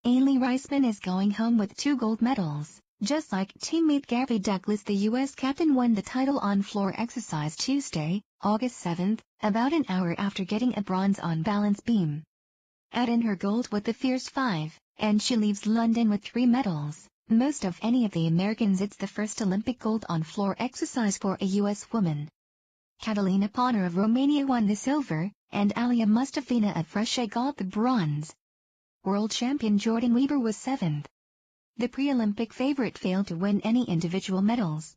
Ailey Reisman is going home with 2 gold medals. Just like teammate Gabby Douglas, the U.S. captain won the title on floor exercise Tuesday, August 7, about an hour after getting a bronze on balance beam. Add in her gold with the Fierce 5, and she leaves London with 3 medals, most of any of the Americans. It's the first Olympic gold on floor exercise for a U.S. woman. Catalina Ponor of Romania won the silver, and Alia Mustafina of Russia got the bronze. World champion Jordan Weber was 7th. The pre-Olympic favorite failed to win any individual medals.